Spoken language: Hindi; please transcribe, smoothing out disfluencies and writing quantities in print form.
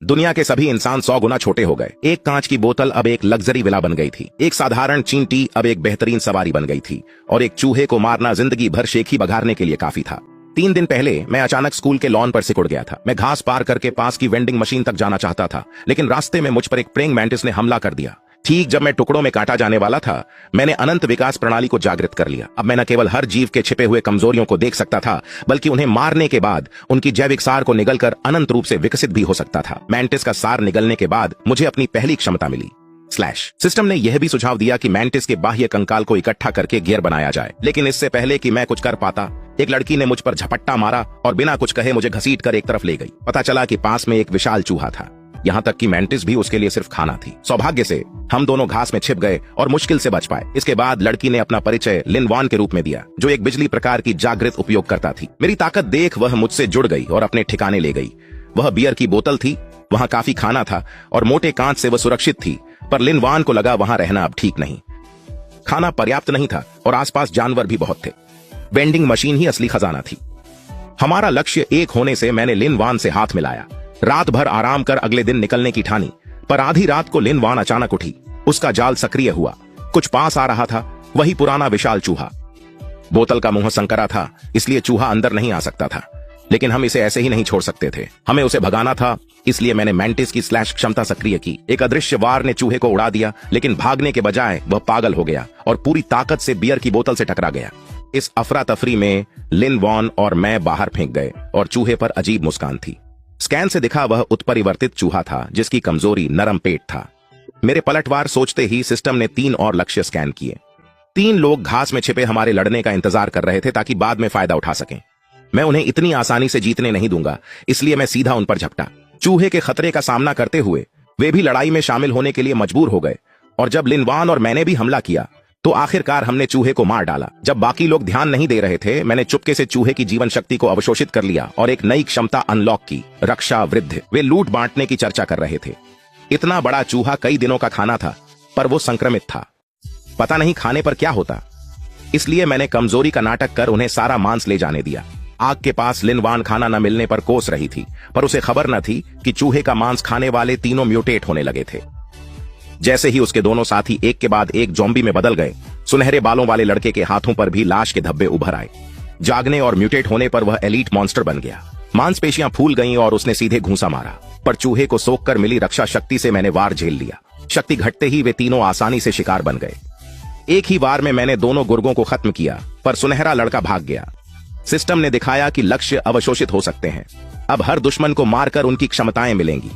दुनिया के सभी इंसान 100 गुना छोटे हो गए। एक कांच की बोतल अब एक लग्जरी विला बन गई थी, एक साधारण चींटी अब एक बेहतरीन सवारी बन गई थी, और एक चूहे को मारना जिंदगी भर शेखी बघारने के लिए काफी था। 3 दिन पहले मैं अचानक स्कूल के लॉन पर सिकुड़ गया था। मैं घास पार करके पास की वेंडिंग मशीन तक जाना चाहता था, लेकिन रास्ते में मुझ पर एक प्रेइंग मैंटिस ने हमला कर दिया। ठीक जब मैं टुकड़ों में काटा जाने वाला था, मैंने अनंत विकास प्रणाली को जागृत कर लिया। अब मैं न केवल हर जीव के छिपे हुए कमजोरियों को देख सकता था, बल्कि उन्हें मारने के बाद उनकी जैविक सार को निगलकर अनंत रूप से विकसित भी हो सकता था। मैंटिस का सार निगलने के बाद मुझे अपनी पहली क्षमता मिली। सिस्टम ने यह भी सुझाव दिया कि मैंटिस के बाह्य कंकाल को इकट्ठा करके गियर बनाया जाए, लेकिन इससे पहले कि मैं कुछ कर पाता, एक लड़की ने मुझ पर झपट्टा मारा और बिना कुछ कहे मुझे घसीट कर एक तरफ ले गई। पता चला कि पास में एक विशाल चूहा था, यहाँ तक कि मैंटिस भी उसके लिए सिर्फ खाना थी। सौभाग्य से हम दोनों घास में छिप गए और मुश्किल से बच पाए। इसके बाद लड़की ने अपना परिचय लिन वान के रूप में दिया, जो एक बिजली प्रकार की जागृत उपयोगकर्ता थी। मेरी ताकत देख वह मुझसे जुड़ गई और अपने ठिकाने ले गई। वह बियर की बोतल थी, वहां काफी खाना था और मोटे कांच से वह सुरक्षित थी, पर लिन वान को लगा वहां रहना अब ठीक नहीं। खाना पर्याप्त नहीं था और आसपास जानवर भी बहुत थे। वेंडिंग मशीन ही असली खजाना थी। हमारा लक्ष्य एक होने से मैंने लिन वान से हाथ मिलाया। रात भर आराम कर अगले दिन निकलने की ठानी, पर आधी रात को लिन वान अचानक उठी। उसका जाल सक्रिय हुआ। कुछ पास आ रहा था, वही पुराना विशाल चूहा। बोतल का मुंह संकरा था, इसलिए चूहा अंदर नहीं आ सकता था, लेकिन हम इसे ऐसे ही नहीं छोड़ सकते थे। हमें उसे भगाना था, इसलिए मैंने मैंटिस की स्लैश क्षमता सक्रिय की। एक अदृश्य वार ने चूहे को उड़ा दिया, लेकिन भागने के बजाय वह पागल हो गया और पूरी ताकत से बियर की बोतल से टकरा गया। इस अफरा तफरी में लिन वान और मैं बाहर फेंक गए और चूहे पर अजीब मुस्कान थी। स्कैन से दिखा वह उत्परिवर्तित चूहा था, जिसकी कमजोरी नरम पेट था। मेरे पलटवार सोचते ही सिस्टम ने 3 और लक्ष्य स्कैन किए। 3 लोग घास में छिपे हमारे लड़ने का इंतजार कर रहे थे, ताकि बाद में फायदा उठा सकें। मैं उन्हें इतनी आसानी से जीतने नहीं दूंगा, इसलिए मैं सीधा उन पर झपटा। चूहे के खतरे का सामना करते हुए वे भी लड़ाई में शामिल होने के लिए मजबूर हो गए, और जब लिन वान और मैंने भी हमला किया तो आखिरकार हमने चूहे को मार डाला। जब बाकी लोग ध्यान नहीं दे रहे थे, मैंने चुपके से चूहे की जीवन शक्ति को अवशोषित कर लिया और एक नई क्षमता अनलॉक की, रक्षा वृद्धि। वे लूट बांटने की चर्चा कर रहे थे। इतना बड़ा चूहा कई दिनों का खाना था, पर वो संक्रमित था। पता नहीं खाने पर क्या होता, इसलिए मैंने कमजोरी का नाटक कर उन्हें सारा मांस ले जाने दिया। आग के पास लिन वान खाना न मिलने पर कोस रही थी, पर उसे खबर न थी कि चूहे का मांस खाने वाले तीनों म्यूटेट होने लगे थे। जैसे ही उसके दोनों साथी एक के बाद एक ज़ॉम्बी में बदल गए, सुनहरे बालों वाले लड़के के हाथों पर भी लाश के धब्बे उभर आए। जागने और म्यूटेट होने पर वह एलीट मॉन्स्टर बन गया। मांसपेशियां फूल गईं और उसने सीधे घूंसा मारा, पर चूहे को सोखकर मिली रक्षा शक्ति से मैंने वार झेल लिया। शक्ति घटते ही वे तीनों आसानी से शिकार बन गए। एक ही वार में मैंने दोनों गुर्गों को खत्म किया, पर सुनहरा लड़का भाग गया। सिस्टम ने दिखाया कि लक्ष्य अवशोषित हो सकते हैं। अब हर दुश्मन को मारकर उनकी क्षमताएं मिलेंगी।